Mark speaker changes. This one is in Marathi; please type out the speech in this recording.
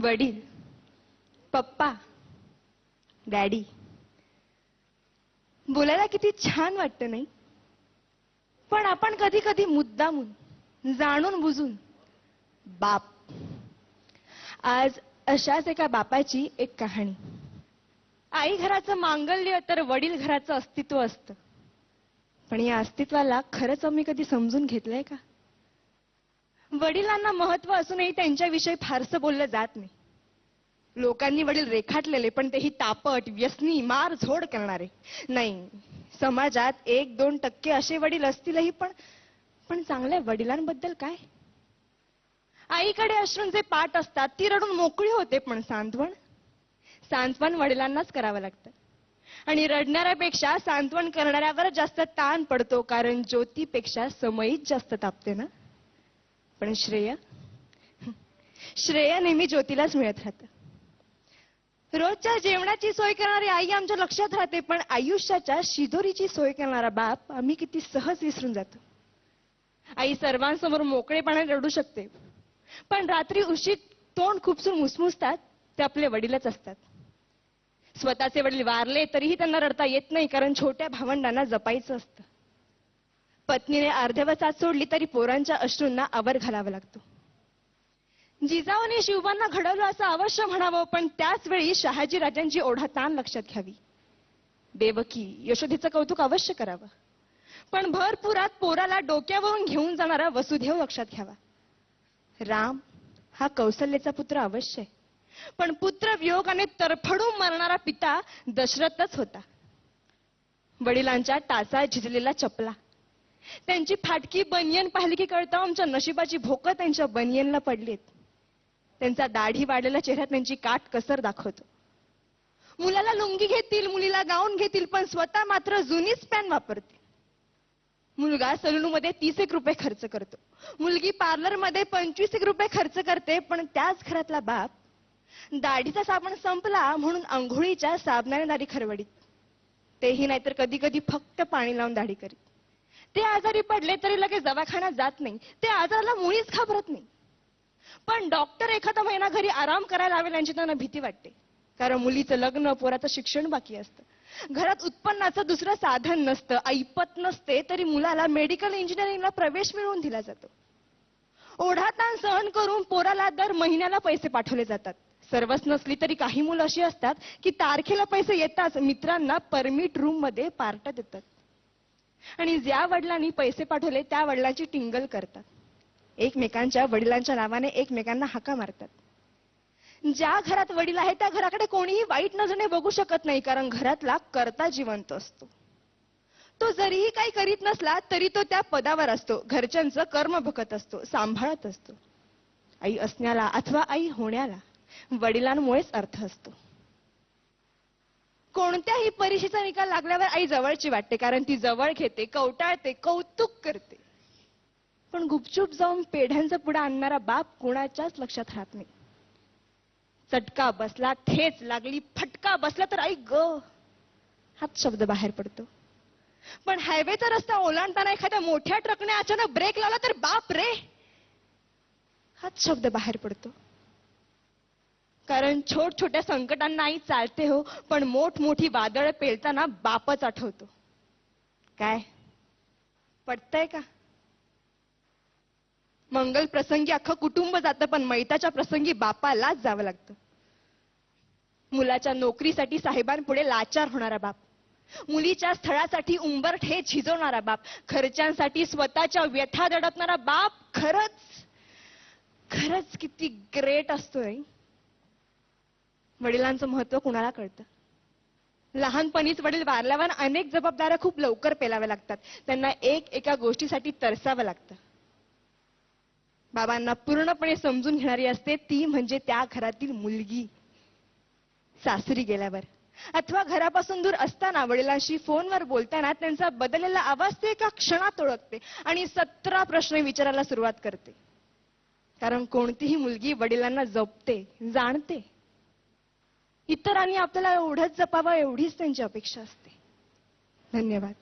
Speaker 1: वडील, पप्पा, डॅडी बोलायला किती छान वाटतं नाही? पण आपण कधी कधी मुद्दामून जाणून बुजून बाप. आज अशाच एका बापाची एक कहाणी. आई घराचं मांगल्य तर वडील घराचं अस्तित्व असतं. पण या अस्तित्वाला खरंच आम्ही कधी समजून घेतलंय का? वडिलांना महत्व असूनही त्यांच्याविषयी फारसं बोललं जात नाही. लोकांनी वडील रेखाटलेले, पण तेही तापट, व्यसनी, मार झोड करणारे. नाही, समाजात 1-2% असे वडील असतीलही, पण चांगल्या वडिलांबद्दल काय? आईकडे अश्रूंचे पाट असतात, ती रडून मोकळी होते, पण सांत्वन वडिलांनाच करावं लागतं. आणि रडणाऱ्यापेक्षा सांत्वन करणाऱ्यावर जास्त ताण पडतो, कारण ज्योतीपेक्षा समईच जास्त तापते ना. पण श्रेय नेहमी ज्योतीलाच मिळत राहतं. रोजच्या जेवणाची सोय करणारी आई आमच्या लक्षात राहते, पण आयुष्याच्या शिदोरीची सोय करणारा बाप आम्ही किती सहज विसरून जातो. आई सर्वांसमोर मोकळेपणाने रडू शकते, पण रात्री उशीत तोंड खुपसून मुसमुसतात ते आपले वडीलच असतात. स्वतःचे वडील वारले तरीही त्यांना रडता येत नाही, कारण छोट्या भावंडांना जपायचं असतं. पत्नीने अर्ध्यावर साथ सोडली तरी पोरांच्या अश्रूंना आवर घालावा लागतो. जिजाऊने शिवबांना घडवलं असं अवश्य म्हणावं, पण त्याच वेळी शहाजी राजांची ओढाताण लक्षात घ्यावी. देवकी, यशोदेचं कौतुक अवश्य करावं, पण भरपुरात पोराला डोक्यावरून घेऊन जाणारा वसुदेव लक्षात घ्यावा. राम हा कौशल्याचा पुत्र अवश्य आहे, पण पुत्र वियोगाने तरफडून मरणारा पिता दशरथच होता. वडिलांच्या टाचा झिजलेला चपला, त्यांची फाटकी बनियन पाहिली की कळतं आमच्या नशिबाची भोकं त्यांच्या बनियनला पडलीत. त्यांचा दाढी वाढलेला चेहरा त्यांची काट कसर दाखवतो. मुलाला लुंगी घेतील, मुलीला गाऊन घेतील, पण स्वतः मात्र जुनीच पॅन वापरतील. मुलगा सलूनमध्ये 30 रुपये खर्च करतो, मुलगी पार्लरमध्ये 25 रुपये खर्च करते, पण त्याच घरातला बाप दाढीचा साबण संपला म्हणून अंघोळीच्या साबणाने दाढी खरवडीत. तेही नाहीतर कधी कधी फक्त पाणी लावून दाढी करीत. ते आजारी पडले तरी लगेच दवाखान्यात जात नाही, ते आजाराला मुळीच घाबरत नाही. पण डॉक्टर एखादा महिना घरी आराम करायला लावेल यांची त्यांना भीती वाटते, कारण मुलीचं लग्न, पोराचं शिक्षण बाकी असतं. घरात उत्पन्नाचं दुसरं साधन नसतं, ऐपत नसते, तरी मुलाला मेडिकल इंजिनिअरिंगला प्रवेश मिळवून दिला जातो. ओढाताण सहन करून पोराला दर महिन्याला पैसे पाठवले जातात. सर्वच नसली तरी काही मुलं अशी असतात की तारखेला पैसे येताच मित्रांना परमिट रूम मध्ये पार्ट देतात, आणि ज्या वडिलांनी पैसे पाठवले त्या वडिलांची टिंगल करतात. एकमेकांच्या वडिलांच्या नावाने एकमेकांना हाका मारतात. ज्या घरात वडील आहे त्या घराकडे कोणीही वाईट नजरेने बघू शकत नाही, कारण घरातला कर्ता जिवंत असतो. तो जरीही काही करीत नसला तरी तो त्या पदावर असतो, घरच्यांचं कर्म बघत असतो, सांभाळत असतो. आई असण्याला अथवा आई होण्याला वडिलांमुळेच अर्थ असतो. कोणत्याही परीक्षेचा निकाल लागल्यावर आई जवळची वाटते, कारण ती जवळ घेते, कवटाळते, कौतुक करते. पण गुपचूप जाऊन पेढ्यांचा पुडा आणणारा बाप कोणाच्याच लक्षात राहत नाही. चटका बसला, ठेच लागली, फटका बसला तर आई ग हाच शब्द बाहेर पडतो. पण हायवेचा रस्ता ओलांडताना एखाद्या मोठ्या ट्रकने अचानक ब्रेक लावला तर बाप रे हाच शब्द बाहेर पडतो. कारण छोट्या संकटांना आई चालते हो, पण मोठी वादळ पेलताना बापच आठवतो. काय पटतंय का? मंगल प्रसंगी अख्खं कुटुंब जातं, पण मैताच्या प्रसंगी बापालाच जावं लागतं. मुलाच्या नोकरीसाठी साहेबांपुढे लाचार होणारा बाप, मुलीच्या स्थळासाठी उंबरठे झिजवणारा बाप, खर्चांसाठी स्वतःच्या व्यथा दडपणारा बाप खरंच किती ग्रेट असतोय. वडिलांचं महत्व कुणाला कळतं? लहानपणीच वडील वारल्यावर अनेक जबाबदाऱ्या खूप लवकर पेलाव्या लागतात. त्यांना एका गोष्टीसाठी तरसावं लागतं. बाबांना पूर्णपणे समजून घेणारी असते ती म्हणजे त्या घरातील मुलगी. सासरी गेल्यावर अथवा घरापासून दूर असताना वडिलांशी फोनवर बोलताना त्यांचा बदललेला आवाज ते एका क्षणात ओळखते आणि 17 प्रश्न विचारायला सुरुवात करते. कारण कोणतीही मुलगी वडिलांना जपते, जाणते. इतरांनी आपल्याला एवढंच जपावं एवढीच त्यांची अपेक्षा असते. धन्यवाद.